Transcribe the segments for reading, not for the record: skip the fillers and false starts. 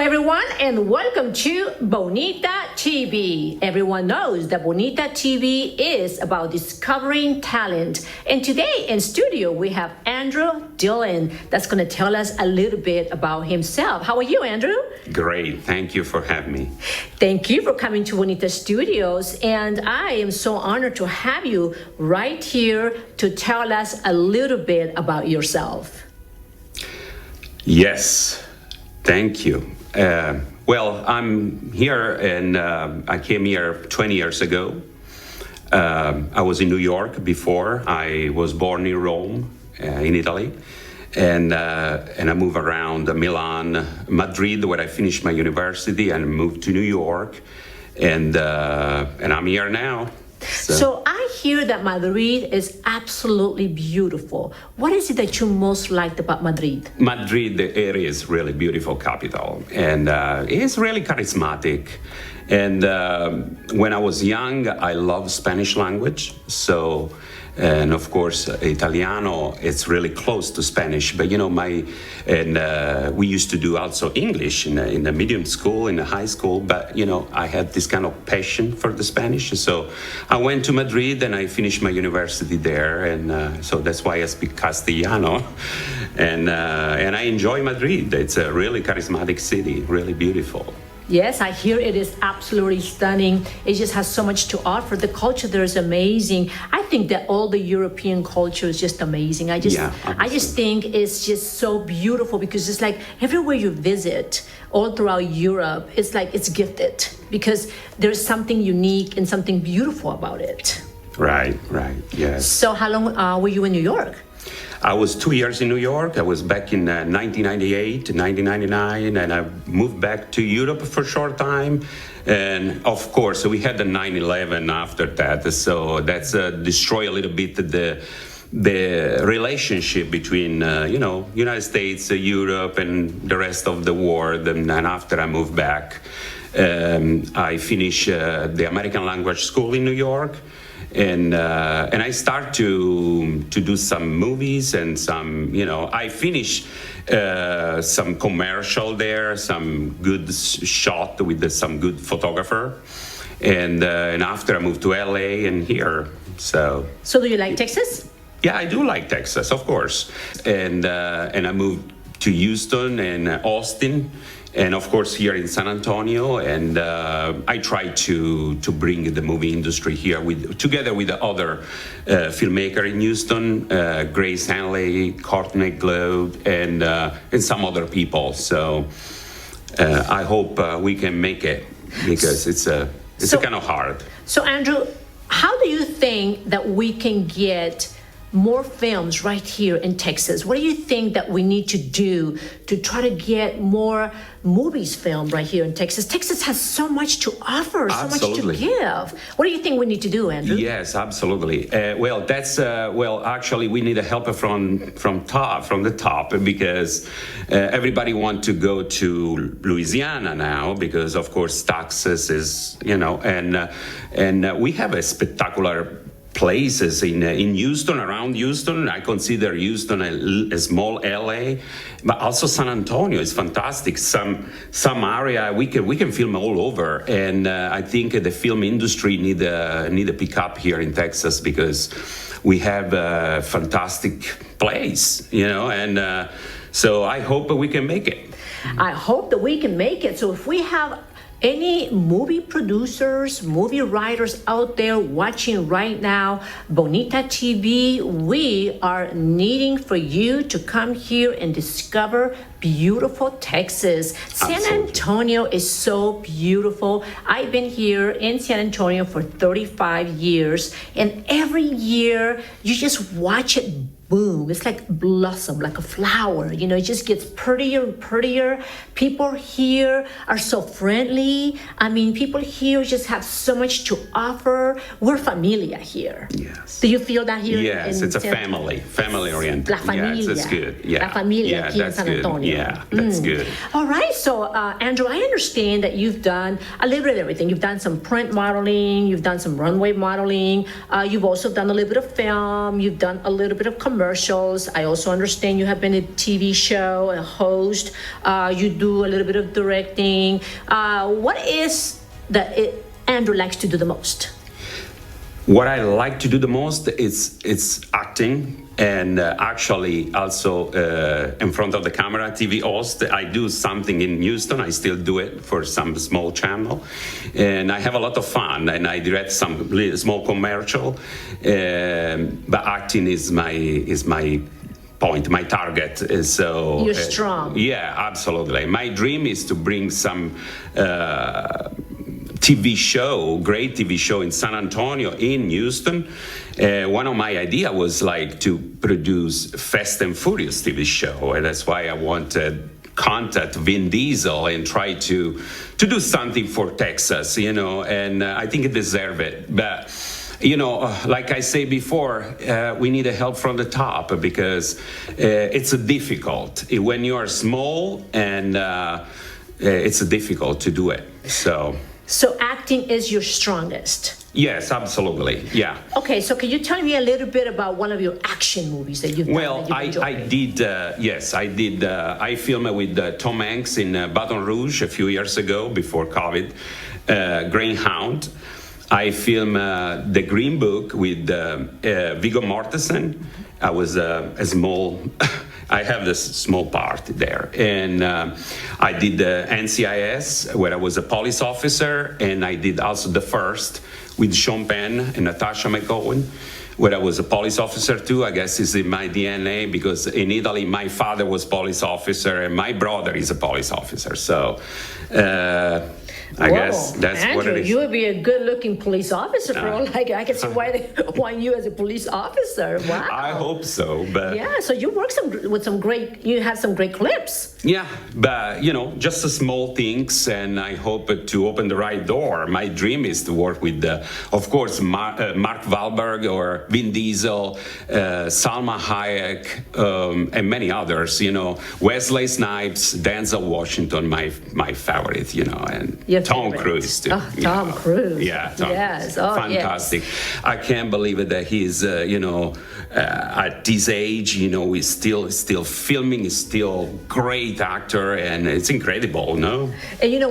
everyone, and welcome to Bonita TV. Everyone knows that Bonita TV is about discovering talent. And today in studio, we have Andrew Dillon that's going to tell us a little bit about himself. How are you, Andrew? Great. Thank you for having me. Thank you for coming to Bonita Studios. And I am so honored to have you right here to tell us a little bit about yourself. Yes. Thank you. Well, I'm here, and I came here 20 years ago. I was in New York before. I was born in Rome, in Italy, and I moved around Milan, Madrid, where I finished my university, and moved to New York, and I'm here now. So I hear that Madrid is absolutely beautiful. What is it that you most liked about Madrid? Madrid, it is really beautiful capital, and it's really charismatic. And when I was young, I loved Spanish language. And of course, Italiano, it's really close to Spanish. But we used to do also English in the medium school, in the high school. But I had this kind of passion for the Spanish. So I went to Madrid and I finished my university there. And so that's why I speak Castellano. And I enjoy Madrid. It's a really charismatic city, really beautiful. Yes, I hear it is absolutely stunning. It just has so much to offer. The culture there is amazing. I think that all the European culture is just amazing. I just think it's just so beautiful because it's like everywhere you visit, all throughout Europe, it's like it's gifted because there's something unique and something beautiful about it. Right, yes. So how long were you in New York? I was 2 years in New York. I was back in 1998 to 1999, and I moved back to Europe for a short time. And of course, we had the 9/11 after that, so that's destroyed a little bit the relationship between United States, Europe, and the rest of the world. And after I moved back, I finished the American language school in New York. And I start to do some movies and some, I finished some commercial there, some good shot with some good photographer. And after I moved to LA and here, so. So do you like Texas? Yeah, I do like Texas, of course. And I moved to Houston and Austin. And of course, here in San Antonio, and I try to bring the movie industry here together with the other filmmaker in Houston, Grace Hanley, Courtney Globe, and some other people. So I hope we can make it because it's kind of hard. So Andrew, how do you think that we can get more films right here in Texas? What do you think that we need to do to try to get more movies filmed right here in Texas? Texas has so much to offer, Absolutely. So much to give. What do you think we need to do, Andrew? Yes, absolutely. Actually, we need a help from the top, because everybody wants to go to Louisiana now because, of course, Texas is, and we have a spectacular places in Houston, around Houston. I consider Houston a small LA, but also San Antonio is fantastic. Some area we can film all over, and I think the film industry need a pick up here in Texas because we have a fantastic place, and so I hope we can make it. I hope that we can make it. So if we have any movie producers, movie writers out there watching right now, Bonita TV, we are needing for you to come here and discover beautiful Texas. Absolutely. San Antonio is so beautiful. I've been here in San Antonio for 35 years, and every year you just watch it boom. It's like blossom, like a flower. It just gets prettier and prettier. People here are so friendly. People here just have so much to offer. We're familia here. Yes. Do you feel that here? Yes, it's a family oriented. La familia. Yeah, that's good. Yeah. La familia here in San Antonio. Yeah, that's good. All right, so Andrew, I understand that you've done a little bit of everything. You've done some print modeling, you've done some runway modeling, you've also done a little bit of film, you've done a little bit of commercial. commercials. I also understand you have been a TV show, a host. You do a little bit of directing. What is that Andrew likes to do the most? What I like to do the most is acting, and actually also in front of the camera, TV host. I do something in Houston. I still do it for some small channel, and I have a lot of fun. And I direct some small commercial, but acting is my point, my target. So you're strong. Yeah, absolutely. My dream is to bring some TV show, great TV show in San Antonio, in Houston. One of my idea was like to produce Fast and Furious TV show, and that's why I wanted contact Vin Diesel and try to do something for Texas, and I think it deserves it. But like I say before, we need help from the top, because it's difficult when you are small, and it's difficult to do it. So acting is your strongest? Yes, absolutely, yeah. Okay, so can you tell me a little bit about one of your action movies that you've done? Well, I did, yes, I did. I filmed with Tom Hanks in Baton Rouge a few years ago, before COVID, GreyHound. I filmed the Greenbook with Viggo Mortensen. I was a small... I have this small part there. And I did the NCIS, where I was a police officer, and I did also the first with Sean Penn and Natasha McCowan, where I was a police officer too. I guess it's in my DNA, because in Italy, my father was police officer, and my brother is a police officer. So I guess that's Andrew, what it is. You would be a good-looking police officer. I can see why they want you as a police officer. Wow. I hope so, but yeah. So you work with some great. You have some great clips. Yeah, but just the small things, and I hope to open the right door. My dream is to work with, of course, Mark Wahlberg or Vin Diesel, Salma Hayek, and many others. Wesley Snipes, Denzel Washington, my favorite. And Tom Cruise too. Oh, Tom Cruise. Yeah, Tom Cruise. Oh, fantastic. Yes. I can't believe it that he's at this age, he's still filming. He's still great actor, and it's incredible, no? And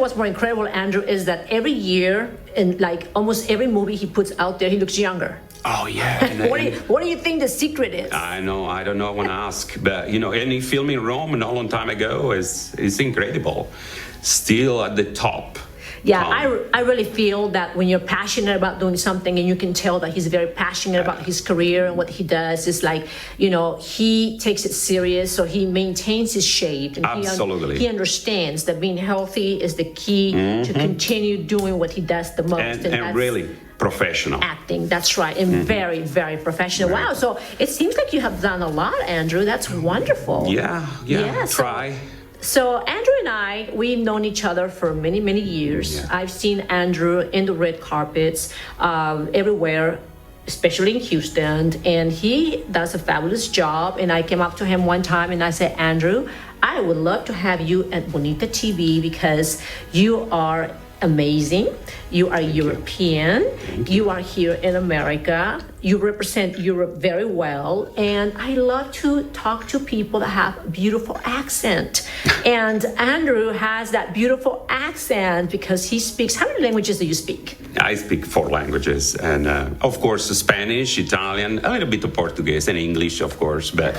what's more incredible, Andrew, is that every year, in like almost every movie he puts out there, he looks younger. Oh yeah. What do you think the secret is? I know. I don't know. I want to ask, but any film in Rome not a long time ago is incredible. Still at the top. Yeah, I really feel that when you're passionate about doing something, and you can tell that he's very passionate about his career and what he does, it's like, he takes it serious, so he maintains his shape. And absolutely. He understands that being healthy is the key to continue doing what he does the most. And really professional. Acting, that's right, and very, very professional. Right. Wow, so it seems like you have done a lot, Andrew. That's wonderful. Yeah, try. So Andrew and we've known each other for many, many years. Yeah. I've seen Andrew in the red carpets everywhere, especially in Houston, and he does a fabulous job. And I came up to him one time and I said, Andrew, I would love to have you at Bonita TV, because you are amazing. You are European. You are here in America. You represent Europe very well. And I love to talk to people that have a beautiful accent. And Andrew has that beautiful accent because he speaks, how many languages do you speak? I speak 4 languages. And of course, Spanish, Italian, a little bit of Portuguese and English, of course. But,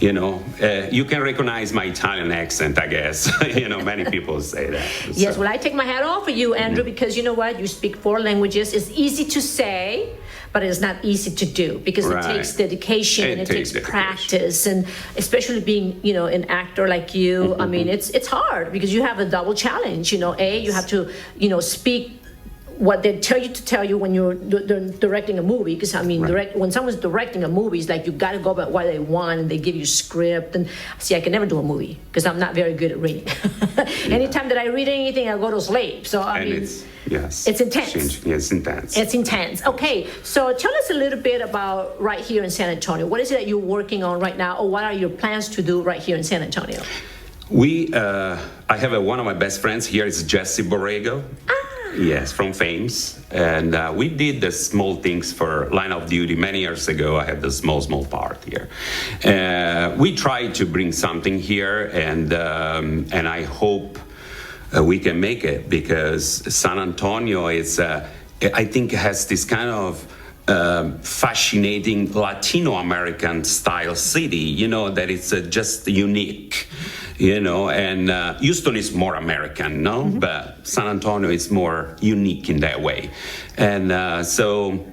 you can recognize my Italian accent, I guess. Many people say that. Yes, well, I take my hat off for you, Andrew, because you know what? You speak 4 languages. It's easy to say, but it's not easy to do, because it takes dedication, and it takes practice, and especially being, an actor like you. I mean, it's hard because you have a double challenge. You have to, speak what they tell you when you're directing a movie, because when someone's directing a movie, it's like you got to go by what they want, and they give you script. And see, I can never do a movie because I'm not very good at reading. Anytime that I read anything, I go to sleep. So it's intense. It's intense. It's intense. Okay, so tell us a little bit about right here in San Antonio. What is it that you're working on right now, or what are your plans to do right here in San Antonio? I have one of my best friends here is Jesse Borrego. Yes, from Fames. And we did the small things for Line of Duty many years ago. I had the small part here. We tried to bring something here, and I hope we can make it, because San Antonio is, I think, has this kind of fascinating Latino American style city, that it's just unique. And Houston is more American, no? Mm-hmm. But San Antonio is more unique in that way. And so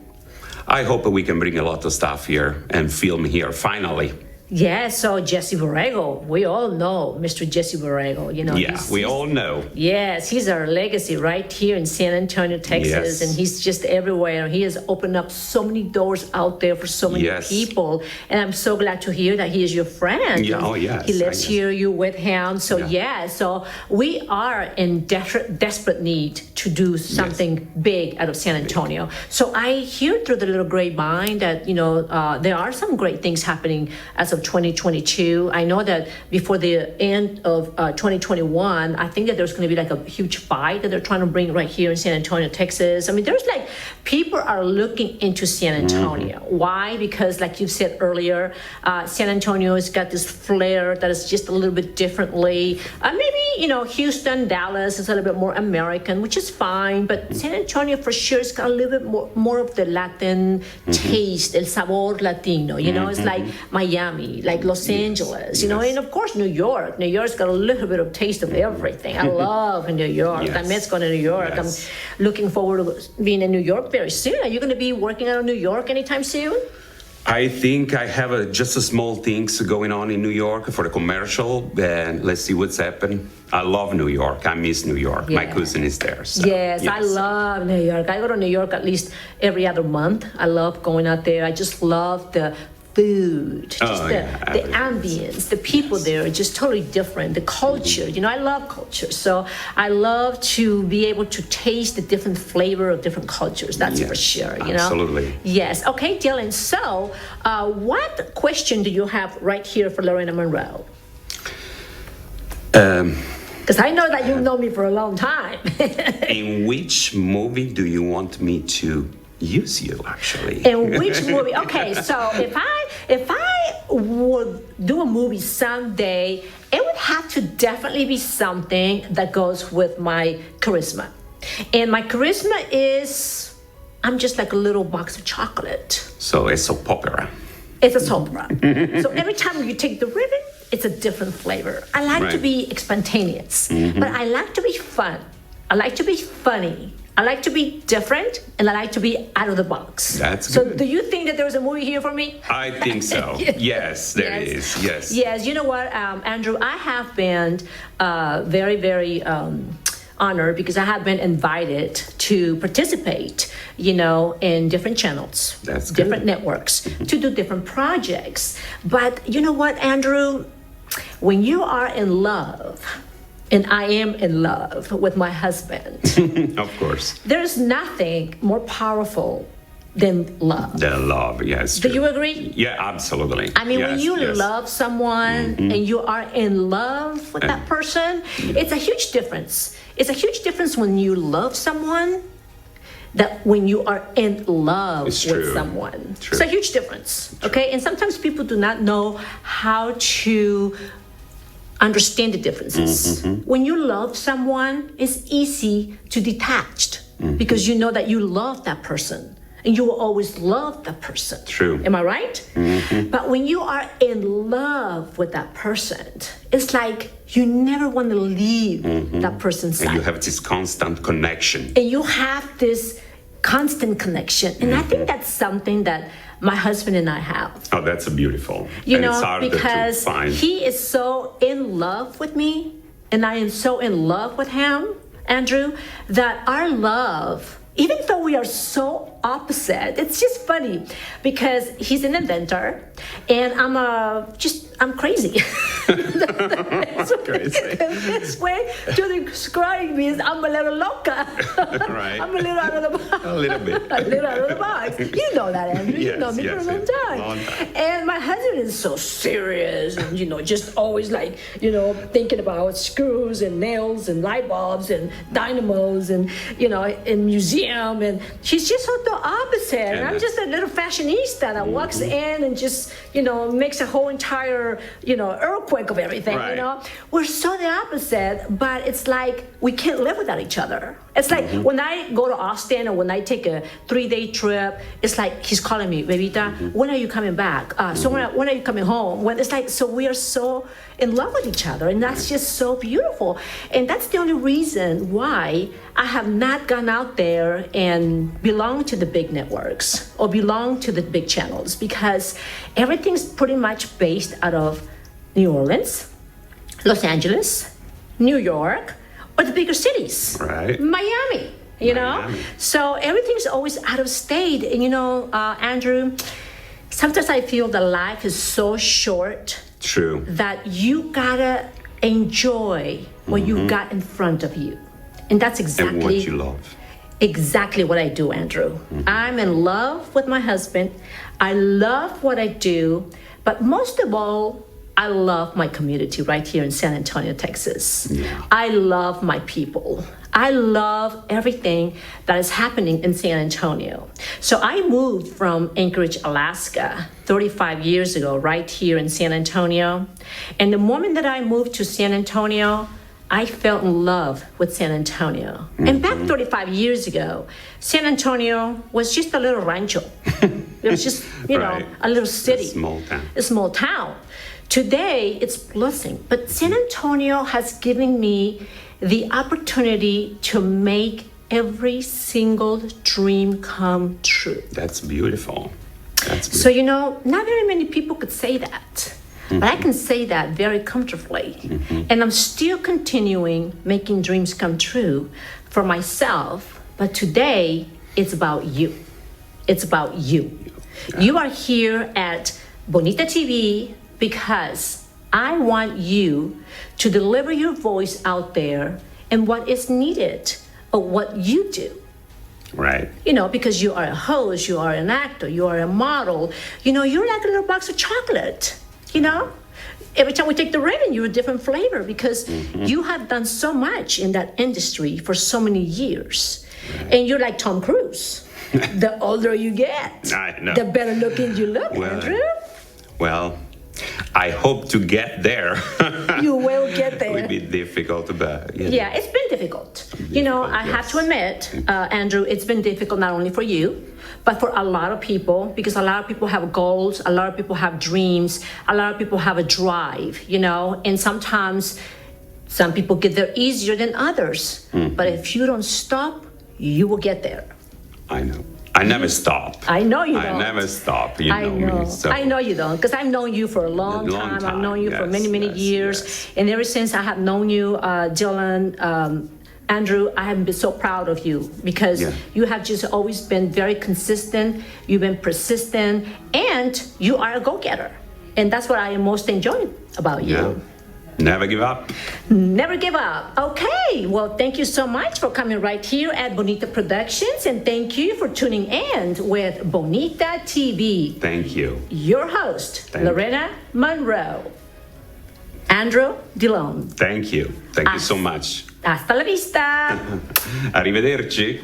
I hope we can bring a lot of stuff here and film here, finally. Yeah, so Jesse Borrego, we all know Mr. Jesse Borrego, Yeah, we all know. Yes, he's our legacy right here in San Antonio, Texas, yes. And he's just everywhere. He has opened up so many doors out there for so many yes. people, and I'm so glad to hear that he is your friend. Yeah, oh, yes. He lives here, you with him, so so we are in desperate need to do something yes. big out of San Antonio. Big. So I hear through the little grapevine that, there are some great things happening as of 2022. I know that before the end of 2021, I think that there's going to be like a huge fight that they're trying to bring right here in San Antonio, Texas. I mean, there's like, people are looking into San Antonio. Mm-hmm. Why? Because like you said earlier, San Antonio has got this flair that is just a little bit differently. Maybe, Houston, Dallas is a little bit more American, which is fine, but San Antonio for sure has got a little bit more of the Latin mm-hmm. taste, el sabor latino, it's like Miami, like Los Angeles, yes. And of course New York. New York's got a little bit of taste of everything. I love New York. Yes. I miss going to New York. Yes. I'm looking forward to being in New York very soon. Are you going to be working out of New York anytime soon? I think I have just a small things going on in New York for a commercial, and let's see what's happened. I love New York. I miss New York. Yeah. My cousin is there. So, yes, I love New York. I go to New York at least every other month. I love going out there. I just love the food, just the ambience, the people yes. there are just totally different. The culture, mm-hmm. I love culture. So I love to be able to taste the different flavor of different cultures. That's yes, for sure, Absolutely. Yes. Okay, Dillon. So what question do you have right here for Lorena Monroe? Because I know that you've known me for a long time. In which movie do you want me to use you, actually? In which movie? Okay, so if I would do a movie someday, it would have to definitely be something that goes with my charisma. And my charisma is, I'm just like a little box of chocolate. So it's soap opera. It's a soap opera. So every time you take the ribbon, it's a different flavor. I like to be spontaneous, mm-hmm. but I like to be fun. I like to be funny. I like to be different, and I like to be out of the box. That's good. So do you think that there was a movie here for me? I think so. Yes, there is. Yes. Yes. You know what, Andrew? I have been very, very honored because I have been invited to participate, in different channels, different networks, mm-hmm. to do different projects. But you know what, Andrew? When you are in love, and I am in love with my husband. Of course. There's nothing more powerful than love. Than love, yes. Do you agree? Yeah, absolutely. I mean, when you love someone mm-hmm. and you are in love with that person, it's a huge difference. It's a huge difference when you love someone that when you are in love with someone. True. It's a huge difference, okay? And sometimes people do not know how to understand the differences. Mm-hmm. When you love someone, it's easy to detach mm-hmm. because you know that you love that person and you will always love that person. True. Am I right? Mm-hmm. But when you are in love with that person, it's like you never want to leave mm-hmm. that person's side. And you have this constant connection. And you have this constant connection. And I think that's something that my husband and I have. Oh, that's beautiful. It's hard because to find. He is so in love with me and I am so in love with him, Andrew, that our love, even though we are so opposite, it's just funny because he's an inventor and I'm I'm crazy. Crazy. The best way to describe me is I'm a little loca. Right. I'm a little out of the box. A little bit. A little out of the box. You know that, Andrew. You Yes, know me for a long time. Long time. And my husband is so serious and, just always like, thinking about screws and nails and light bulbs and dynamos and, in museum. And she's just so the opposite. And I'm just a little fashionista that walks in and just, makes a whole entire, earthquake of everything, Right. We're so the opposite, but it's like we can't live without each other. It's like when I go to Austin or when I take a 3-day trip, it's like he's calling me, Bebita, when are you coming back? So when are you coming home? When it's like, so we are so in love with each other, and that's just so beautiful. And that's the only reason why I have not gone out there and belong to the big networks or belong to the big channels, because everything's pretty much based out of New Orleans, Los Angeles, New York, or the bigger cities. Right. Miami, Miami. So everything's always out of state. And Andrew, sometimes I feel that life is so short. True. That you gotta enjoy what you got in front of you. And that's exactly And what you love. Exactly what I do, Andrew. I'm in love with my husband. I love what I do, but most of all, I love my community right here in San Antonio, Texas. Yeah. I love my people. I love everything that is happening in San Antonio. So I moved from Anchorage, Alaska 35 years ago, right here in San Antonio. And the moment that I moved to San Antonio, I fell in love with San Antonio. And back 35 years ago, San Antonio was just a little rancho. It was just, Right. a little city. A small town. Today, it's blessing. But San Antonio has given me the opportunity to make every single dream come true. That's beautiful. So, not very many people could say that. But I can say that very comfortably. And I'm still continuing making dreams come true for myself. But today, it's about you. It's about you. Yeah. You are here at Bonita TV because I want you to deliver your voice out there and what is needed of what you do. Right. Because you are a host, you are an actor, you are a model. You're like a little box of chocolate. Every time we take the ribbon, you're a different flavor because you have done so much in that industry for so many years. Right. And you're like Tom Cruise. The older you get, I know. The better looking you look, Andrew. Well, I hope to get there. You will get there. It will be difficult, but yeah, it's been difficult. I have to admit, Andrew, it's been difficult not only for you, but for a lot of people, because a lot of people have goals, a lot of people have dreams, a lot of people have a drive, and sometimes some people get there easier than others. But if you don't stop, you will get there. I know. I never stop. I know you don't. I never stop. I know. Me. So. I know you don't, because I've known you for a long time. I've known you for many, many years. Yes. And ever since I have known you, Dillon, Andrew, I have been so proud of you because you have just always been very consistent. You've been persistent, and you are a go-getter. And that's what I am most enjoying about you. Yeah. Never give up. Never give up. Okay. Well, thank you so much for coming right here at Bonita Productions. And thank you for tuning in with Bonita TV. Thank you. Your host, Lorena Monroe. Andrew Dillon. Thank you. Thank you so much. Hasta la vista. Arrivederci.